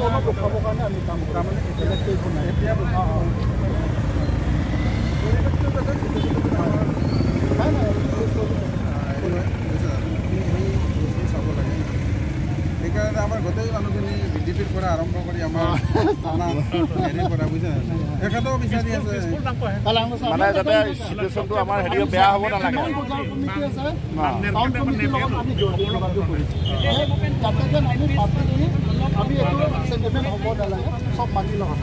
অলপ ৰখাবৰ কাৰণে আমি কাম কৰা মানে বেলেগ কৰিব নাই এতিয়া সেইকাৰণে আমাৰ গোটেই মানুহখিনি বিজেপিৰ পৰা আৰম্ভ কৰি আমাৰ হেৰিৰ পৰা বুজিছে এখেতেও বিচাৰি আছে মানে যাতে চিটুৱেশ্যনটো আমাৰ হেৰি বেয়া হ'ব নালাগে আমি চেণ্টিমেণ্ট হ'ব নালাগে চব মানি লওঁ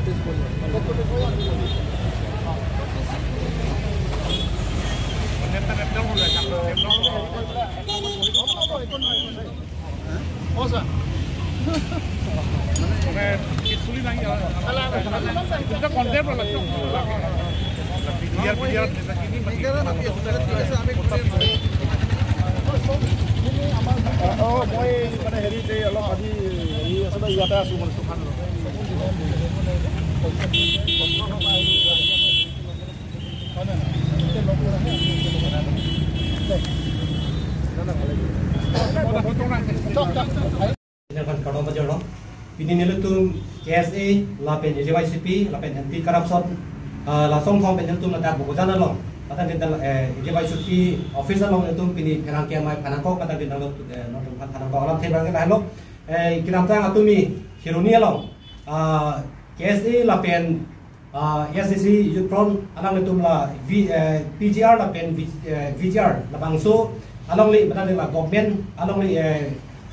মই মানে হেৰিতে অলপ আজি হেৰি আচলতে ইয়াতে আছোঁ মানে তুফান Pininilutum KSA, lapen JYCP, lapen anti corruption, langsung thong penjentum latar bukujan along. Patang kita JYCP office along itu pini penangkian mai penangkok patang kita lalu notum penangkok alam tebang kita lalu kita tang atumi hiruni along. KSA lapen SCC Youthron along itu la PGR lapen VGR labangso along li patang kita government along li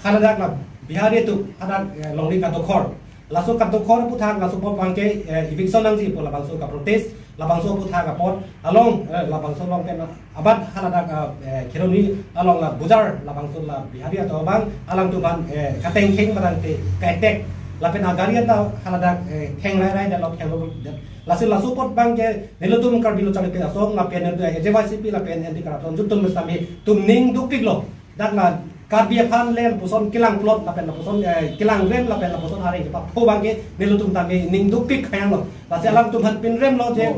Kanadak la Bihari itu ada longli katokor, langsung katokor putar langsung pot bangke eviction nangji pola langsung ka protest, langsung putar ka pot, along langsung long pen abad ada kironi along la bujar langsung la Bihari atau bang alang tu ban kateng keng barang te kaitek, lapen agari atau ada keng rai dan lok keng langsung pot bangke nilutum karbilo cari pe asong lapen JYCP lapen anti corruption jutum mestami tumning dupik lo, dak la Karbiya pan len puson kilang plot lapen puson kilang rem lapen puson hari kita pubangke nilutum tami ning dupik kayang lo pasti alam tuhan pin rem lo je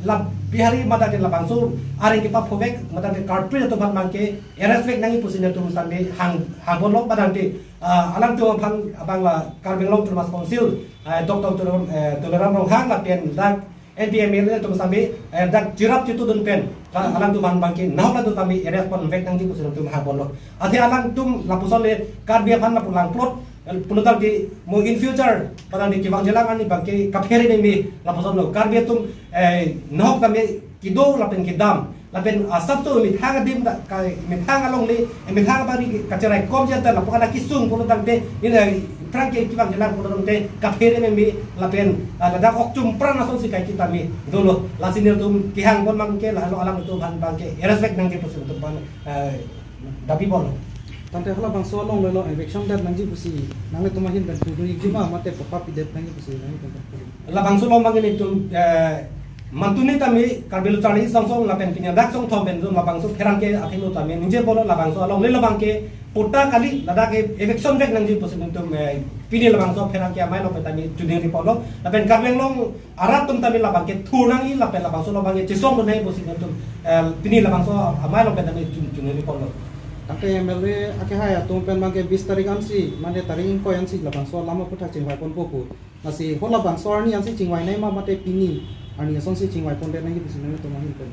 lab bihari mata de labangsu hari kita pubek mata de kartri tuhan bangke eresvek nangi pusinya tum sampai hangbon lo padang de alam tuhan pan abang la karbing lo termas konsil doktor toleran rohang lapen dak NPML itu sampai dak jirap itu dun pen alang tu ban bangke naw la tu kami respon vek nang di pusin tu ha bollo ati alang tum lapuson le karbia pan la pulang plot punutal di mo in future padang di kiwang jelang ani bangke kaperi ni mi lapuson lo karbia tum naw kami kido lapen kidam lapen asap tu mi thang dim mi thang along le mi thang bari kacerai kom janta lapukan kisung punutal de ini Frankie kiwang jelang punutal de kaperi ni mi lapen ladak oktum pran ason si kai kita mi dulu lasinir tum kihang pon mangke lalu alang tu ban bangke respect nang di pusin tu ban dapi bol tante hala bang so long lo eviction dat nang ji pusi nang le tumahin dan tudu jima mate papa pidet nang ji pusi nang la bang so long bang ni tum mantuni tami karbelu chani songsong lapen pinya dak song thom ben la bang so pherang ke athinu tami ninje bolo la bang so along le bang ke pota kali ladak eviction vek nang ji pusin tum pini la bang so pherang ke amai lo tami juding ri polo lapen karbeng long arat tum tami la bang ke thunang i lapen la bang so lo bang ke chisong nai pusin tum pini la bang so amai lo tami juding ri polo Angke MLA ake haya tum pen bangke 20 tarik ansi mane tarik ko ansi la bang so lama putak jingwai pon popu nasi hola bang so arni ansi jingwai nai ma mate pini ani asong si jingwai pon de nai pusin nai to mahin pen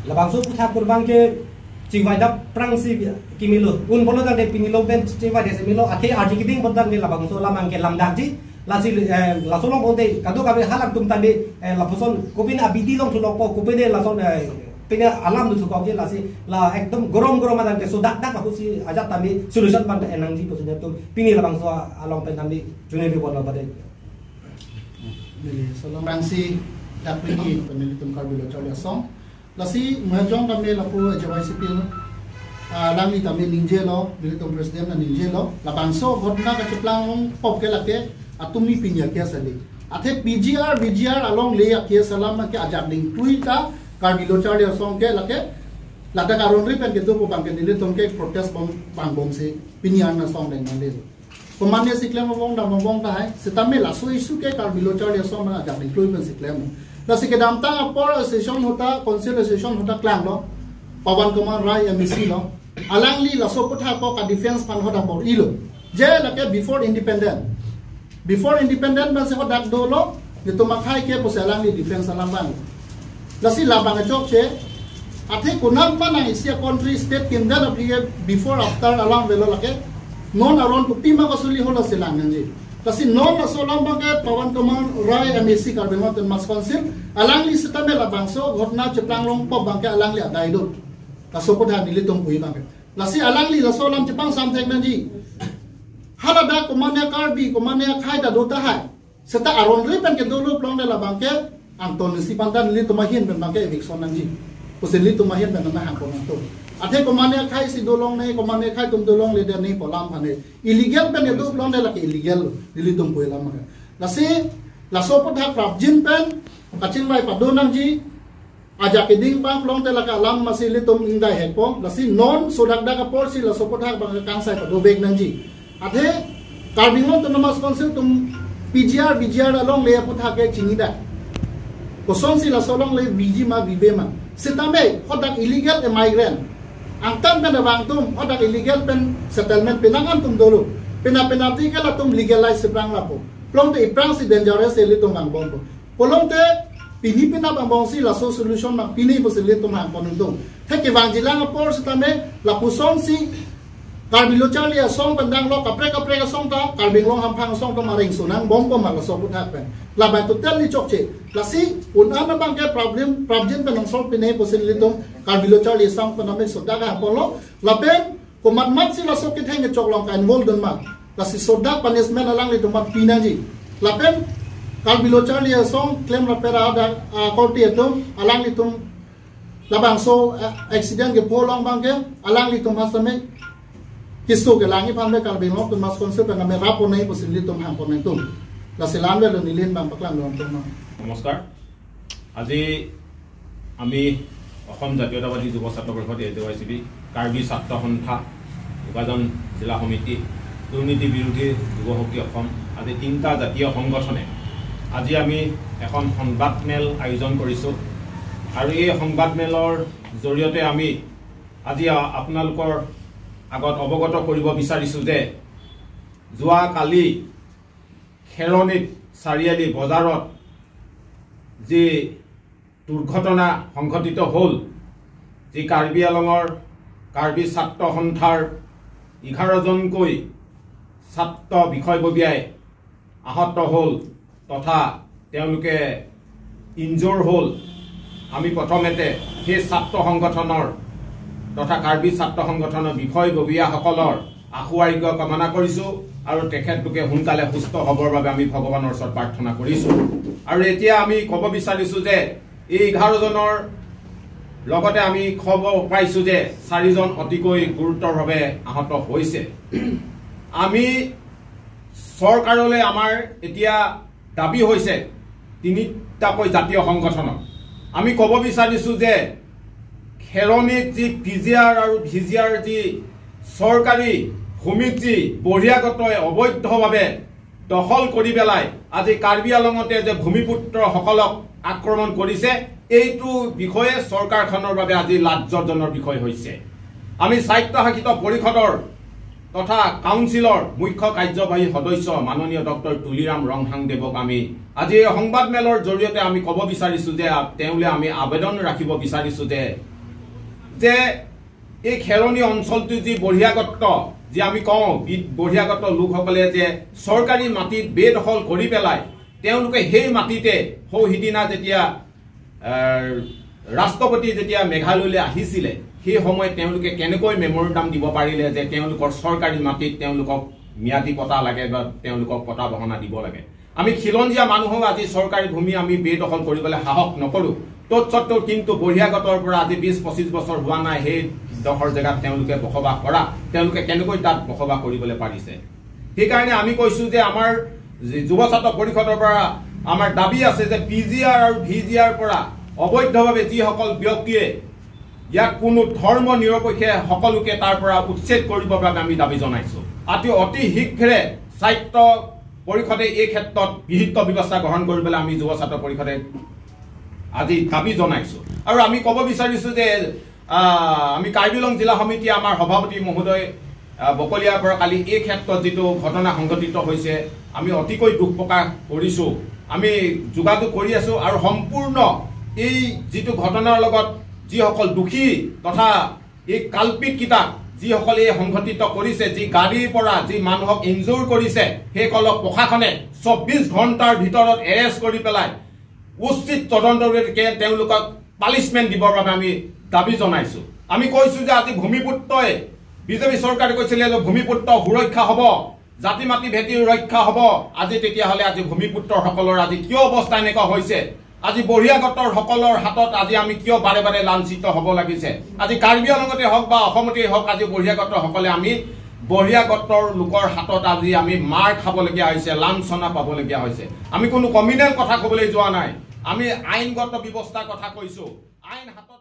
la bang so putak pur bangke jingwai dap prang si kimilo un bolo dang de pini lo ben jingwai de semilo ate arji kiding pon dang ni la bang so lamang ke lamdak ji lasi la so long bonde kado kabe halak tum tande la puson kopin abidi long thulok po kopin la son Pina alam tu suka je lasi la ekdom gorom ada ke sudak dak aku si ajak tami solution pada enang ji punya tu pini la bangso along pen tami juni ri bola pada Prangsi dapini penelitum karbilo chole song lasi mahjong kami lapu JYCP lang ni tami ninje lo militum presiden na ninje lo la bangso ghotna ka cheplang pop ke lake atumi pinya ke sali athe VGR along le ke salam ke ajak ning tuita Karbilo chali asong ke lake lada karon ri pen gitu pang ke nile tong ke protest bang bom se pinyan na song deng mande komande siklem bong da bong ta hai setame la so isu ke Karbilo chali asong na ja ning pen siklem la se ke dam ta por session hota conciliation hota klang lo Pawan Kumar Rai MEC lo alang li la so putha ko ka defense pan hota por ilo je lake before independent ban se hodak dolo ye to makai ke posalang ni defense alang bang lasi labang chok che athe kunang manang isia country state kinda na before after alang velo lake non aron kupima kasuli hola silang nji lasi non na solang bang ke Pawan Kumar Rai MEC Carbimot and Mas Council alang li setame labang so ghotna cheplang long po bang ke alang li adai do kasopodhan nilitung pui bang lasi alang li la solam chepang samthek nji halada komane karbi komane khaida dota hai seta aron ripen ke dulu plong de la bangke angton si pandan li tumahin ben bangke eviction nangji poseli tumahin ben na hangpon to athe komane khai si dolong nei komane khai tum dolong le de nei polam phane illegal ben de plong de la ke illegal li tum poila ma la si la sopot ha prabjin pen kachin vai padon nangji aja ke ding bang plong de la ka lam masili tum indai hepong la si non sodak da ka por si la sopot ha bang kangsai padobek nangji athe Carbimot to Mas Council tum BGR along le putha ke chinida koson si la solong le biji ma vivema sitame hodak illegal migrant angtan ben bang tum hodak illegal pen settlement penangan tum dulu penalti ke la tum legalize sebrang lapo plong te iprang si dangerous le tum bang bombo polong te pini pina bang bong si la solution ma pini bo se le tum hang ponung tum theke wang jilang por sitame la puson si Carbilo Charlie song pandang lo kapre ka song ta Carbing long hampang song to maring sunang bombo ma so put happen la ba to tell ni chokche la si una na bang ke problem penong solve pine posin litom Carbilo Charlie song to na me so daga polo la ben ko mat si la so ke theng chok long kan mol don ma la si so da punishment alang litom mat pina ji la ben Carbilo Charlie song claim la pera da korti etom alang litom la bang so accident ke polong bang ke alang litom hasame kisu ke langi pambe Carbimot to Mas Council na me rapo nei posili tum hang poneng tum la selanwe lo nilin bang paklang lo tum নমস্কাৰ আজি আমি অসম জাতীয়তাবাদী যুৱ ছাত্ৰ পৰিষদ AJYCB Karbi ছাত্ৰ সন্থা বিভাজন জিলা সমিতি দুৰ্নীতি বিৰোধী যুৱ শক্তি অসম আজি তিনিটা জাতীয় সংগঠনে আজি আমি এখন সংবাদমেল আয়োজন কৰিছোঁ আৰু এই সংবাদমেলৰ জৰিয়তে আমি আজি আপোনালোকৰ আগত অৱগত কৰিব বিচাৰিছোঁ যে যোৱা কালি খেৰণিত চাৰিআলি বজাৰত যি দুৰ্ঘটনা সংঘটিত হ'ল যি কাৰ্বি আলঙৰ কাৰ্বি ছাত্ৰ সন্থাৰ 11জনকৈ ছাত্ৰ বিষয়ববীয়াই আহত হ'ল তথা তেওঁলোকে ইনজৰ হ'ল আমি প্ৰথমতে সেই ছাত্ৰ সংগঠনৰ তথা কাৰ্বি ছাত্ৰ সংগঠনৰ বিষয়ববীয়াসকলৰ আশু আৰোগ্য কামনা কৰিছোঁ আৰু তেখেতলোকে সোনকালে সুস্থ হ'বৰ বাবে আমি ভগৱানৰ ওচৰত প্ৰাৰ্থনা কৰিছোঁ আৰু এতিয়া আমি ক'ব বিচাৰিছোঁ যে এই 11জনৰ লগতে আমি খবৰ পাইছোঁ যে 4জন অতিকৈ গুৰুতৰভাৱে আহত হৈছে আমি চৰকাৰলৈ আমাৰ এতিয়া দাবী হৈছে তিনিটাকৈ জাতীয় সংগঠনৰ আমি ক'ব বিচাৰিছোঁ যে খেৰণিত যি পিজিআৰ আৰু ভিজিআৰ যি চৰকাৰী ভূমিত বহিৰাগত অবৈধভাৱে দখল কৰি পেলাই আজি কাৰ্বি আলঙতে যে ভূমিপুত্ৰসকলক আক্ৰমণ কৰিছে এইটো বিষয়ে চৰকাৰখনৰ বাবে আজি লাজ্জনকৰ বিষয় হৈছে আমি স্বায়ত্তশাসিত পৰিষদৰ তথা কাউন্সিলৰ মুখ্য কাৰ্যবাহী সদস্য মাননীয় ডক্টৰ তুলিৰাম ৰংহাংদেৱক আমি আজি এই সংবাদমেলৰ জৰিয়তে আমি ক'ব বিচাৰিছোঁ যে তেওঁলৈ আমি আবেদন ৰাখিব বিচাৰিছোঁ যে এই খেৰণি অঞ্চলটো যি বহিৰাগত যে আমি কওঁ বহিৰাগত লোকসকলে যে চৰকাৰী মাটিত বেদখল কৰি পেলাই তেওঁলোকে সেই মাটিতে সিদিনা যেতিয়া ৰাষ্ট্ৰপতি যেতিয়া মেঘালয়লৈ আহিছিলে সেই সময়ত তেওঁলোকে কেনেকৈ মেমৰেণ্ডাম দিব পাৰিলে যে তেওঁলোকৰ চৰকাৰী মাটিত তেওঁলোকক ম্যাদী পটা লাগে বা তেওঁলোকক পটা বহনা দিব লাগে আমি খিলঞ্জীয়া মানুহক আজি চৰকাৰী ভূমি আমি বেদখল কৰিবলৈ সাহস নকৰোঁ তৎসত্ত্বেও কিন্তু বহিৰাগতৰ পৰা আজি 20-25 বছৰ হোৱা নাই সেই ডখৰ জেগাত তেওঁলোকে বসবাস কৰা তেওঁলোকে কেনেকৈ তাত বসবাস কৰিবলৈ পাৰিছে সেইকাৰণে আমি কৈছোঁ যে আমাৰ যুৱ ছাত্ৰ পৰিষদৰ পৰা আমাৰ দাবী আছে যে পিজিআৰ আৰু ভিজিআৰ পৰা অবৈধভাৱে যিসকল ব্যক্তিয়ে ইয়াক কোনো ধৰ্ম নিৰপেক্ষে সকলোকে তাৰ পৰা উচ্ছেদ কৰিবৰ বাবে আমি দাবী জনাইছোঁ অতি শীঘ্ৰে স্বায়ত্ত পৰিষদে এই ক্ষেত্ৰত বিহিত ব্যৱস্থা গ্ৰহণ কৰিবলৈ আমি যুৱ ছাত্ৰ পৰিষদে আজি দাবী জনাইছোঁ আৰু আমি ক'ব বিচাৰিছোঁ যে আমি কাৰ্বি আংলং জিলা সমিতি আমাৰ সভাপতি মহোদয় বকলিয়াৰ পৰা কালি এই ক্ষেত্ৰত যিটো ঘটনা সংঘটিত হৈছে আমি অতিকৈ দুখ প্ৰকাশ কৰিছোঁ আমি যোগাযোগ কৰি আছোঁ আৰু সম্পূৰ্ণ এই যিটো ঘটনাৰ লগত যিসকল দোষী তথা এই কালপিতকেইটা যিসকলে সংঘটিত কৰিছে যি গাড়ীৰ পৰা যি মানুহক ইনজুৰ কৰিছে সেইসকলক প্ৰশাসনে 24 ঘণ্টাৰ ভিতৰত এৰেষ্ট কৰি পেলাই উচিত তদন্তকে তেওঁলোকক পানিছমেণ্ট দিবৰ বাবে আমি দাবী জনাইছোঁ আমি কৈছোঁ যে আজি ভূমিপুত্ৰই বিজেপি চৰকাৰে কৈছিলে যে ভূমিপুত্ৰ সুৰক্ষা হ'ব জাতি মাটি ভেটি ৰক্ষা হ'ব আজি তেতিয়াহ'লে আজি ভূমিপুত্ৰসকলৰ আজি কিয় অৱস্থা এনেকুৱা হৈছে আজি বহিৰাগতৰ সকলৰ হাতত আজি আমি কিয় বাৰে বাৰে লাঞ্ছিত হ'ব লাগিছে আজি কাৰ্বি আংলঙতে হওক বা অসমতেই হওক আজি বহিৰাগতসকলে আমি বহিৰাগতৰ লোকৰ হাতত আজি আমি মাৰ খাবলগীয়া হৈছে লাঞ্ছনা পাবলগীয়া হৈছে আমি কোনো কমিউনেল কথা ক'বলৈ যোৱা নাই আমি আইনগত ব্যৱস্থাৰ কথা কৈছোঁ আইন হাতত